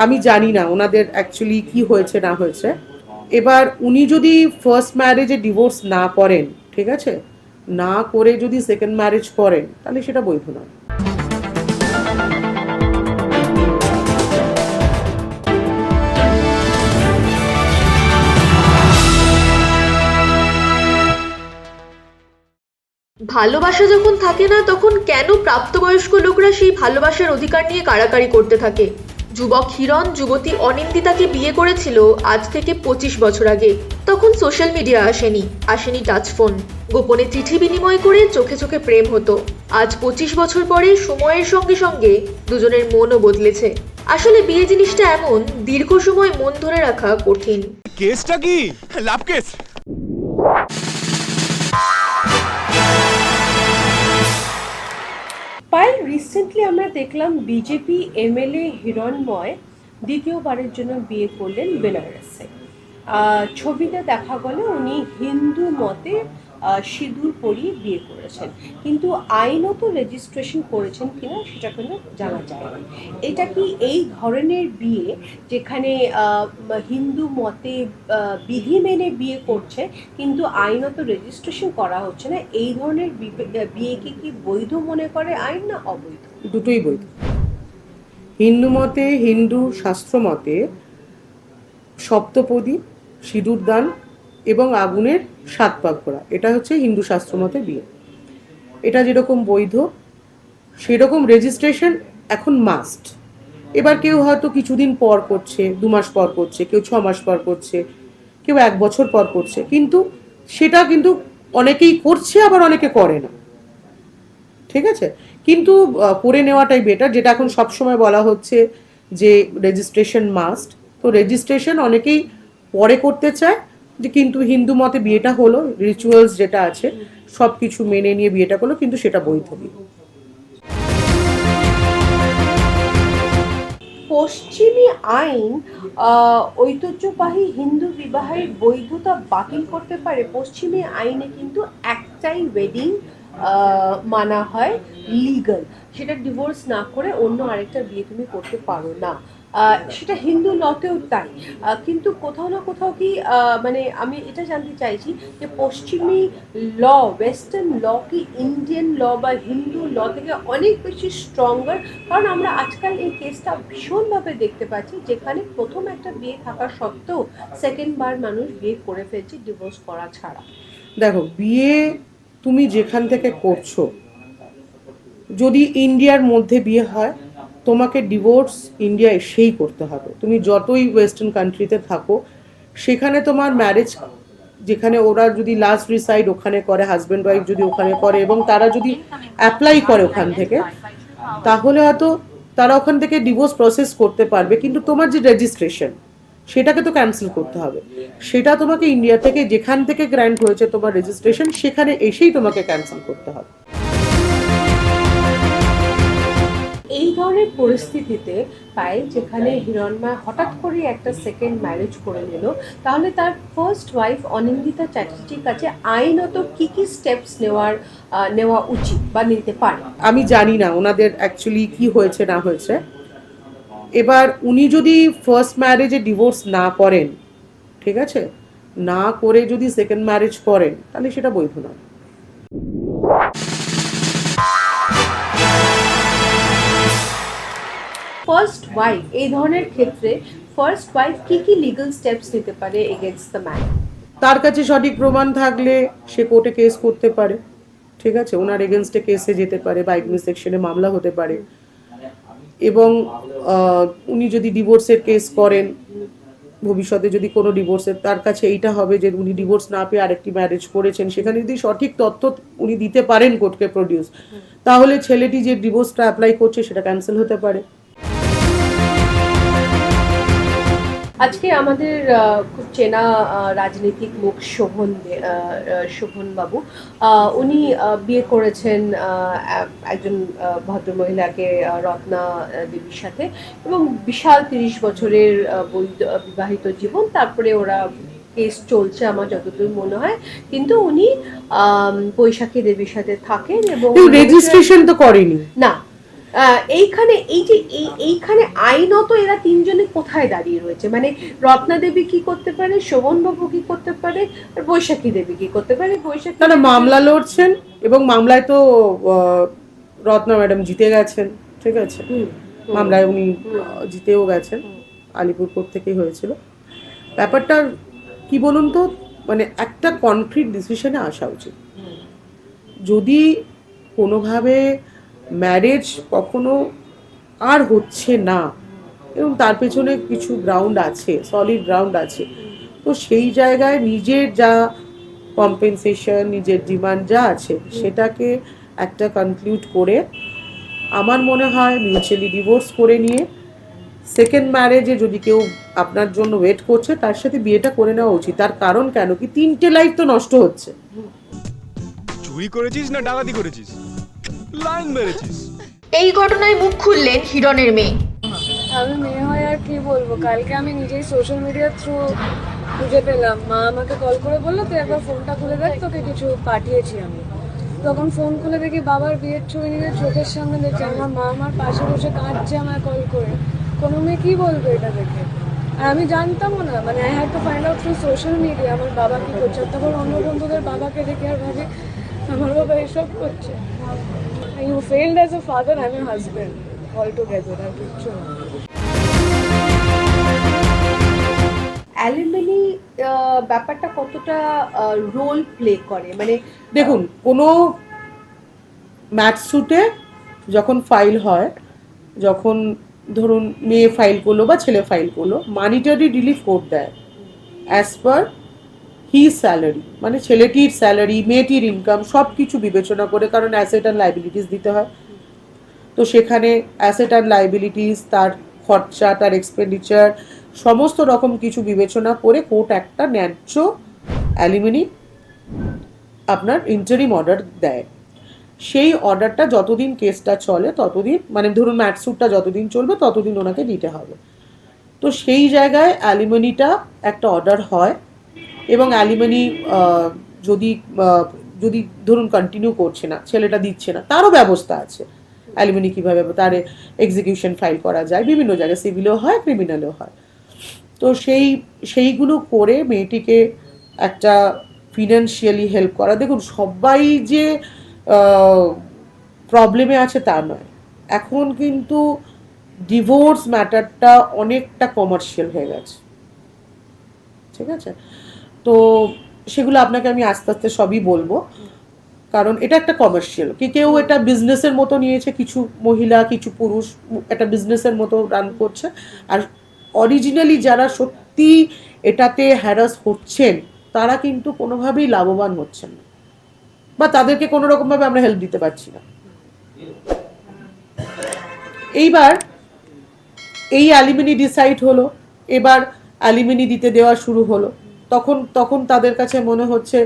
আমি জানি না ওনাদের অ্যাকচুয়ালি কি হয়েছে না হয়েছে। এবার উনি যদি ফার্স্ট ম্যারেজে ডিভোর্স না করেন, ঠিক আছে, না করে যদি সেকেন্ড ম্যারেজ করেন, তাহলে সেটা বৈধ নয়। ভালোবাসা যখন থাকে না তখন কেন প্রাপ্তবয়স্ক লোকরা সেই ভালোবাসার অধিকার নিয়ে কাড়াকাড়ি করতে থাকে? যুবক হিরণ যুবতী অনিন্দিতাকে বিয়ে করেছিল আজ থেকে 25 বছর আগে। তখন সোশ্যাল মিডিয়া আসেনি টাচ ফোন। গোপনে চিঠি বিনিময় করে চোখে চোখে প্রেম হতো। আজ 25 বছর পরে সময়ের সঙ্গে সঙ্গে দুজনের মনও বদলেছে। আসলে বিয়ে জিনিসটা এমন, দীর্ঘ সময় মন ধরে রাখা কঠিন। কেসটা কি লাভ কেস? পায়েল, রিসেন্টলি আমরা দেখলাম বিজেপি এমএলএ হিরণময় দ্বিতীয়বারের জন্য বিয়ে করলেন বেনারসে। ছবিতে দেখা গেল উনি হিন্দু মতে সিঁদুর পরিয়ে বিয়ে করেছেন, কিন্তু আইনত রেজিস্ট্রেশন করেছেন কিনা সেটা কিন্তু জানা যায়নি। এটা কি এই ধরনের বিয়ে, যেখানে হিন্দু মতে বিধি মেনে বিয়ে করছে কিন্তু আইনত রেজিস্ট্রেশন করা হচ্ছে না, এই ধরনের বিয়েকে কি বৈধ মনে করে আইন না অবৈধ? দুটোই বৈধ। হিন্দু মতে, হিন্দু শাস্ত্র মতে সপ্তপদী, সিঁদুর দান এবং আগুনের 7 পাক করা, এটা হচ্ছে হিন্দু শাস্ত্র মতে বিয়ে। এটা যেরকম বৈধ সেরকম রেজিস্ট্রেশন এখন মাস্ট। এবার কেউ হয়তো কিছুদিন পর করছে, 2 মাস পর করছে, কেউ 6 মাস পর করছে, কেউ 1 বছর পর করছে, কিন্তু সেটা কিন্তু অনেকেই করছে, আবার অনেকে করে না, ঠিক আছে। কিন্তু করে নেওয়াটাই বেটার। যেটা এখন সবসময় বলা হচ্ছে যে রেজিস্ট্রেশন মাস্ট, তো রেজিস্ট্রেশন অনেকেই পরে করতে চায়, যে কিন্তু হিন্দু মতে বিয়েটা হলো, রিচুয়ালস যেটা আছে সব কিছু মেনে নিয়ে বিয়েটা করলো, কিন্তু সেটা বৈধ বিয়ে। পশ্চিমী আইন ঐতিহ্যবাহী হিন্দু বিবাহের বৈধতা বাতিল করতে পারে। পশ্চিমী আইনে কিন্তু একটাই ওয়েডিং মানা হয় লিগাল, সেটা ডিভোর্স না করে অন্য আরেকটা বিয়ে তুমি করতে পারো না। সেটা হিন্দু লতেও তাই। কিন্তু কোথাও না কোথাও কি মানে আমি এটা জানতে চাইছি যে পশ্চিমী ল, ওয়েস্টার্ন ল কি ইন্ডিয়ান ল বা হিন্দু ল থেকে অনেক বেশি স্ট্রঙ্গার? কারণ আমরা আজকাল এই কেসটা ভীষণভাবে দেখতে পাচ্ছি, যেখানে প্রথম একটা বিয়ে থাকা সত্ত্বেও সেকেন্ড বার মানুষ বিয়ে করে ফেলছে ডিভোর্স করা ছাড়া। দেখো, বিয়ে তুমি যেখান থেকে করছো, যদি ইন্ডিয়ার মধ্যে বিয়ে হয়, তোমাকে ডিভোর্স ইন্ডিয়া এসেই করতে হবে। তুমি যতই ওয়েস্টার্ন কান্ট্রিতে থাকো, সেখানে তোমার ম্যারেজ, যেখানে ওরা যদি লাস্ট রিসাইড ওখানে করে, হাজব্যান্ড ওয়াইফ যদি ওখানে করে এবং তারা যদি অ্যাপ্লাই করে ওখান থেকে, তাহলে হয়তো তারা ওখান থেকে ডিভোর্স প্রসেস করতে পারবে। কিন্তু তোমার যে রেজিস্ট্রেশন, সেটাকে তো ক্যান্সেল করতে হবে। সেটা তোমাকে ইন্ডিয়া থেকে, যেখান থেকে গ্র্যান্ট হয়েছে তোমার রেজিস্ট্রেশন, সেখানে এসেই তোমাকে ক্যান্সেল করতে হবে। এই ধরনের পরিস্থিতিতে পাই, যেখানে হিরণময় হঠাৎ করে একটা সেকেন্ড ম্যারেজ করে নিল, তাহলে তার ফার্স্ট ওয়াইফ অনিন্দিতা চ্যাটার্জির কাছে আইনত কি কি স্টেপস নেওয়া উচিত বা নিতে পারে? আমি জানি না ওনাদের অ্যাকচুয়ালি কি হয়েছে না হয়েছে। এবার উনি যদি ফার্স্ট ম্যারেজে ডিভোর্স না করেন, ঠিক আছে, না করে যদি সেকেন্ড ম্যারেজ করেন, তাহলে সেটা বৈধ নয়। ফার্স্ট ওয়াইফ, এই ধরনের ক্ষেত্রে ফার্স্ট ওয়াইফ কি কি লিগ্যাল স্টেপস নিতে পারে এগেইনস্ট দ্য ম্যান? তার কাছে সঠিক প্রমাণ থাকলে সে কোর্টে কেস করতে পারে, ঠিক আছে, ওনার এগেনস্টে কেসে যেতে পারে বা এগ্নি সেকশনে মামলা হতে পারে। এবং উনি যদি ডিভোর্সের কেস করেন, ভবিষ্যতে যদি কোনো ডিভোর্সের, তার কাছে এইটা হবে যে উনি ডিভোর্স না পেয়ে আরেকটি ম্যারেজ করেছেন, সেখানে যদি সঠিক তথ্য উনি দিতে পারেন কোর্টকে প্রডিউস, তাহলে ছেলেটি যে ডিভোর্সটা অ্যাপ্লাই করছে সেটা ক্যান্সেল হতে পারে। আজকে আমাদের খুব চেনা রাজনৈতিক মুখ শোভন বাবু, উনি বিয়ে করেছেন একজন ভদ্রমহিলাকে, রত্না দেবীর সাথে, এবং বিশাল 30 বছরের বিবাহিত জীবন। তারপরে ওরা কেস চলছে আমার যতদূর মনে হয়, কিন্তু উনি বৈশাখী দেবীর সাথে থাকেন এবং রেজিস্ট্রেশন তো করেনি না। এইখানে এইখানে আইনত এরা তিনজনে কোথায় দাঁড়িয়ে রয়েছে, মানে রত্না দেবী কি করতে পারে, শোভন বাবু কি করতে পারে, আর বৈশাখী দেবী কি করতে পারে? বৈশাখী তারা মামলা লড়ছেন এবং মামলায় তো রত্না ম্যাডাম জিতে গেছেন, ঠিক আছে, মামলায় উনি জিতেও গেছেন, আলিপুর কোর্ট থেকেই হয়েছিল। ব্যাপারটা কি বলুন তো, মানে একটা কনক্রিট ডিসিশনে আসা উচিত। যদি কোনোভাবে ম্যারেজ কখনো আর হচ্ছে না এবং তার পেছনে কিছু গ্রাউন্ড আছে, সলিড গ্রাউন্ড আছে, তো সেই জায়গায় নিজের যা কম্পেনসেশন, নিজের ডিমান্ড যা আছে সেটাকে একটা কনক্লুড করে আমার মনে হয় মিউচুয়ালি ডিভোর্স করে নিয়ে সেকেন্ড ম্যারেজে যদি কেউ আপনার জন্য ওয়েট করছে তার সাথে বিয়েটা করে নেওয়া উচিত। তার কারণ কেন কি 3টে লাইফ তো নষ্ট হচ্ছে। চুরি করেছিস না ডাকাতি করেছিস, লাইন মেরেছিস। এই ঘটনায় মুখ খুললেন হিরণের মেয়ে। আমি মেয়ে হয় আর কি বলবো, কালকে আমি নিজেই সোশ্যাল মিডিয়ার থ্রু খুঁজে পেলাম। মা আমাকে কল করে বললো তুই একবার ফোনটা খুলে দেখ, তোকে কিছু পাঠিয়েছি আমি। তখন ফোন খুলে দেখি বাবার বিয়ের ছবি নিজের চোখের সামনে দেখছি। আমার মা আমার পাশে বসে কাঁদছে আমায় কল করে। কোনো মেয়ে কী বলবে এটা দেখে? আর আমি জানতামও না, মানে I had to find out through social media আমার বাবা কী করছে। তখন অন্য বন্ধুদের বাবাকে দেখে আর ভাবে আমার বাবা এসব করছে। You failed as a father and a husband all together, আর কিচ্ছু না। অ্যালিমনি ব্যাপারটা কতটা রোল প্লে করে, মানে দেখুন, কোনো ম্যাটসুটে যখন ফাইল হয়, যখন ধরুন মেয়ে ফাইল করলো বা ছেলে ফাইল করলো, মানিটারি রিলিফ কোর্ট দেয় অ্যাজ পার হি স্যালারি, মানে ছেলেটির স্যালারি, মেয়েটির ইনকাম সব কিছু বিবেচনা করে, কারণ অ্যাসেট অ্যান্ড লাইবিলিটিস দিতে হয়। তো সেখানে অ্যাসেট অ্যান্ড লাইবিলিটিস, তার খরচা, তার এক্সপেন্ডিচার, সমস্ত রকম কিছু বিবেচনা করে কোর্ট একটা ন্যায্য অ্যালিমিনি আপনার ইন্টারিম অর্ডার দেয়। সেই অর্ডারটা যতদিন কেসটা চলে ততদিন, মানে ধরুন ম্যাটসুটটা যতদিন চলবে ততদিন ওনাকে দিতে হবে। তো সেই জায়গায় অ্যালিমিনিটা একটা অর্ডার হয় এবং অ্যালিমিনি যদি যদি ধরুন কন্টিনিউ করছে না, ছেলেটা দিচ্ছে না, তারও ব্যবস্থা আছে অ্যালিমিনি কীভাবে তার এক্সিকিউশন ফাইল করা যায়, বিভিন্ন জায়গায় সিভিলও হয়, ক্রিমিনালও হয়। তো সেইগুলো করে মেয়েটিকে একটা ফিনান্সিয়ালি হেল্প করা। দেখুন, সবাই যে প্রবলেমে আছে তা নয়। এখন কিন্তু ডিভোর্স ম্যাটারটা অনেকটা কমার্শিয়াল হয়ে গেছে, ঠিক আছে? তো সেগুলো আপনাকে আমি আস্তে আস্তে সবই বলবো, কারণ এটা একটা কমার্শিয়াল, কেউ এটা বিজনেসের মতো নিয়েছে, কিছু মহিলা কিছু পুরুষ একটা বিজনেসের মতো রান করছে। আর অরিজিনালি যারা সত্যি এটাতে হ্যারাস হচ্ছেন তারা কিন্তু কোনোভাবেই লাভবান হচ্ছেন না, বা তাদেরকে কোনো রকমভাবে আমরা হেল্প দিতে পারছি না। এইবার এই অ্যালিমিনি ডিসাইড হলো, এবার অ্যালিমিনি দিতে দেওয়া শুরু হলো, তখন তাদের কাছে মনে হচ্ছে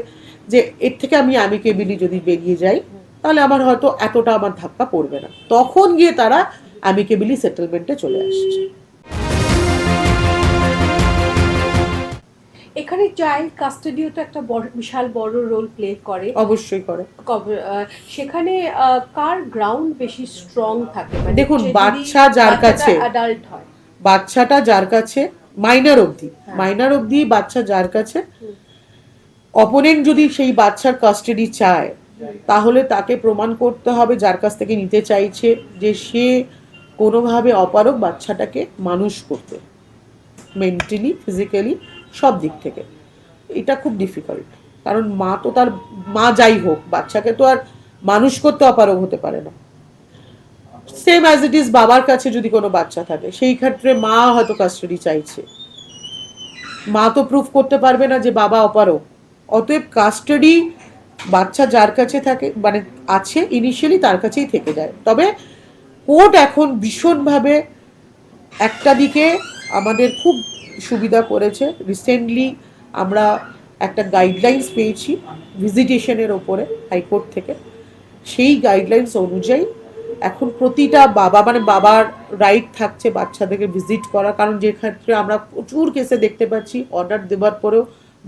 যে এর থেকে আমি অ্যামিকেবলি যদি বেরিয়ে যাই তাহলে আমার হয়তো এতটা আমার ধাক্কা পড়বে না। তখন গিয়ে তারা অ্যামিকেবলি সেটেলমেন্টে চলে আসছে। এখানে চাইল্ড কাস্টাডিও তো একটা বিশাল বড় রোল প্লে করে। অবশ্যই করে। সেখানে কার গ্রাউন্ড বেশি স্ট্রং থাকে? মানে দেখুন, বাচ্চা যার কাছে, অ্যাডাল্ট হয়, বাচ্চাটা যার কাছে, মাইনার অবধি বাচ্চা যার কাছে, অপোনেন্ট যদি সেই বাচ্চার কাস্টাডি চায় তাহলে তাকে প্রমাণ করতে হবে যার কাছ থেকে নিতে চাইছে যে সে কোনোভাবে অপারগ বাচ্চাটাকে মানুষ করতে, মেন্টালি, ফিজিক্যালি, সব দিক থেকে। এটা খুব ডিফিকাল্ট, কারণ মা তো তার মা যাই হোক, বাচ্চাকে তো আর মানুষ করতে অপারগ হতে পারে না। সেম অ্যাজ ইট ইজ বাবার কাছে যদি কোনো বাচ্চা থাকে, সেই ক্ষেত্রে মা হয়তো কাস্টাডি চাইছে, মা তো প্রুফ করতে পারবে না যে বাবা অপারগ। অতএব কাস্টাডি বাচ্চা যার কাছে থাকে, মানে আছে ইনিশিয়ালি, তার কাছেই থেকে যায়। তবে কোর্ট এখন ভীষণভাবে একটা দিকে আমাদের খুব সুবিধা করেছে। রিসেন্টলি আমরা একটা গাইডলাইন্স পেয়েছি ভিজিটেশনের ওপরে হাইকোর্ট থেকে। সেই গাইডলাইন্স অনুযায়ী এখন প্রতিটা বাবা, মানে বাবার রাইট থাকছে বাচ্চাদেরকে ভিজিট করা, কারণ যে ক্ষেত্রে আমরা প্রচুর কেসে দেখতে পাচ্ছি অর্ডার দেওয়ার পরেও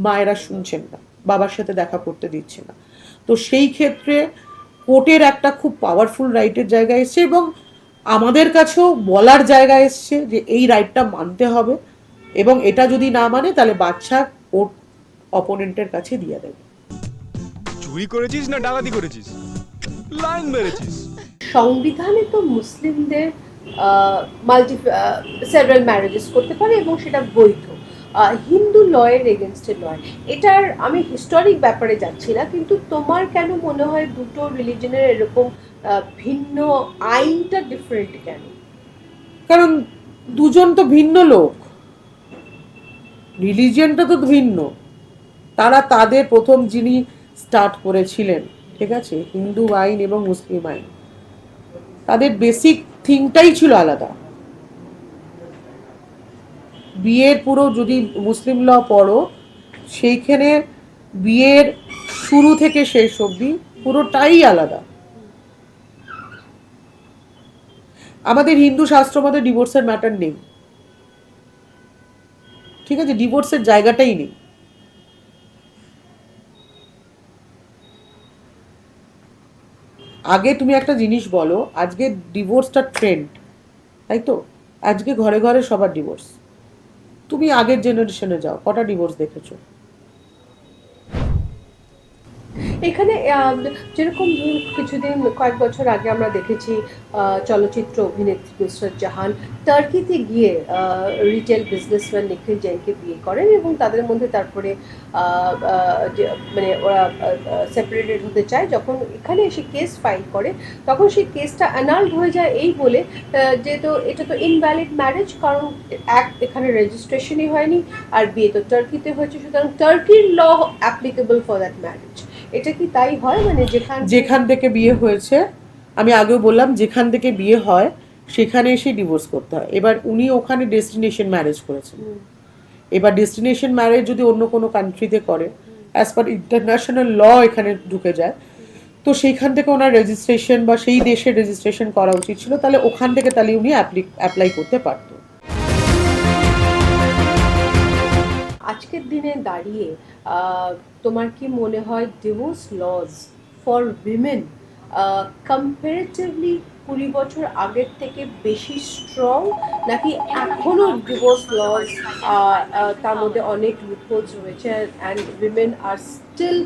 মায়েরা শুনছেন না, বাবার সাথে দেখা করতে দিচ্ছে না। তো সেই ক্ষেত্রে কোর্টের একটা খুব পাওয়ারফুল রাইটের জায়গায় এসছে এবং আমাদের কাছেও বলার জায়গা এসছে যে এই রাইটটা মানতে হবে, এবং এটা যদি না মানে তাহলে বাচ্চা ওর অপোনেন্টের কাছে দিয়ে দেবে। চুরি করেছিস না ডাকাতি করেছিস, লাইন মেরেছিস। সংবিধানে তো মুসলিমদের মাল্টি সেভারাল ম্যারেজেস করতে পারে এবং সেটা বৈধ। হিন্দু লয়ের এগেনস্টে নয়। এটার আমি হিস্টোরিক ব্যাপারে যাচ্ছি না, কিন্তু তোমার কেন মনে হয় দুটো রিলিজনের এরকম ভিন্ন আইনটা ডিফারেন্ট কেন? কারণ দুজন তো ভিন্ন লোক, রিলিজিয়নটা তো ভিন্ন। তারা তাদের প্রথম যিনি স্টার্ট করেছিলেন, ঠিক আছে, হিন্দু আইন এবং মুসলিম আইন, তাদের বেসিক থিংটাই ছিল আলাদা। বিয়ের পুরো যদি মুসলিম ল পড়ো, সেইখানে বিয়ের শুরু থেকে শেষ অবধি পুরোটাই আলাদা। আমাদের হিন্দু শাস্ত্র মতে ডিভোর্সের ম্যাটার নেই, ঠিক আছে, ডিভোর্সের জায়গাটাই নেই। আগে তুমি একটা জিনিস বলো, আজকে ডিভোর্সটা ট্রেন্ড, তাই তো? আজকে ঘরে ঘরে সবার ডিভোর্স। তুমি আগের জেনারেশনে যাও, কটা ডিভোর্স দেখেছো? এখানে যেরকম কিছুদিন কয়েক বছর আগে আমরা দেখেছি চলচ্চিত্র অভিনেত্রী নুসরত জাহান টার্কিতে গিয়ে রিটেল বিজনেসম্যান নিখিল জৈনকে বিয়ে করেন এবং তাদের মধ্যে তারপরে মানে ওরা সেপারেটেড হতে চায়। যখন এখানে এসে কেস ফাইল করে তখন সেই কেসটা অ্যানাল্ড হয়ে যায় এই বলে যে তো এটা তো ইনভ্যালিড ম্যারেজ, কারণ এখানে রেজিস্ট্রেশনই হয়নি আর বিয়ে তো টার্কিতে হয়েছে, সুতরাং টার্কির ল অ্যাপ্লিকেবল ফর দ্যাট ম্যারেজ। এটা কি তাই হয়? মানে যেখান থেকে বিয়ে হয়েছে, আমি আগেও বললাম, যেখান থেকে বিয়ে হয় সেখানে এসে ডিভোর্স করতে হয়। এবার উনি ওখানে ডেস্টিনেশন ম্যারেজ করেছেন, এবার ডেস্টিনেশন ম্যারেজ যদি অন্য কোনো কান্ট্রিতে করে, অ্যাজ পার ইন্টারন্যাশনাল ল এখানে ঢুকে যায়, তো সেইখান থেকে ওনার রেজিস্ট্রেশন বা সেই দেশের রেজিস্ট্রেশন করা উচিত ছিল, তাহলে ওখান থেকে তাহলে উনি অ্যাপ্লাই করতে পারতো। আজকের দিনে দাঁড়িয়ে তোমার কি মনে হয় divorce laws for women comparatively 20 বছর আগের থেকে বেশি স্ট্রং, নাকি এখনো ডিভোর্স লজ তার মধ্যে অনেক লুপহোলস রয়েছে and women are still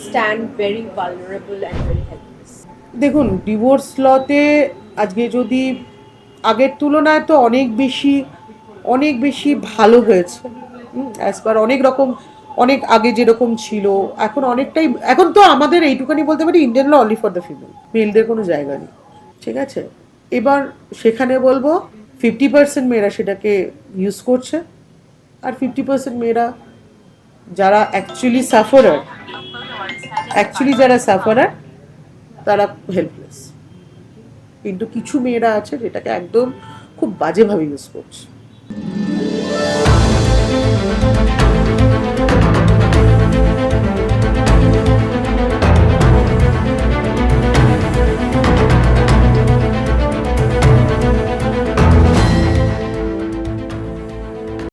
stand very vulnerable and very helpless? দেখুন, ডিভোর্স লতে আজকে যদি আগের তুলনায় তো অনেক বেশি ভালো হয়েছে। অ্যাজ পার অনেক রকম, অনেক আগে যেরকম ছিল এখন অনেকটাই, এখন তো আমাদের এইটুখানি বলতে পারি Indian law only for the female, মেলদের কোনো জায়গা নেই, ঠিক আছে। এবার সেখানে বলবো 50% মেয়েরা সেটাকে ইউজ করছে, আর 50% মেয়েরা যারা যারা সাফারার তারা হেল্পলেস। কিন্তু কিছু মেয়েরা আছে যেটাকে একদম খুব বাজেভাবে ইউজ করছে।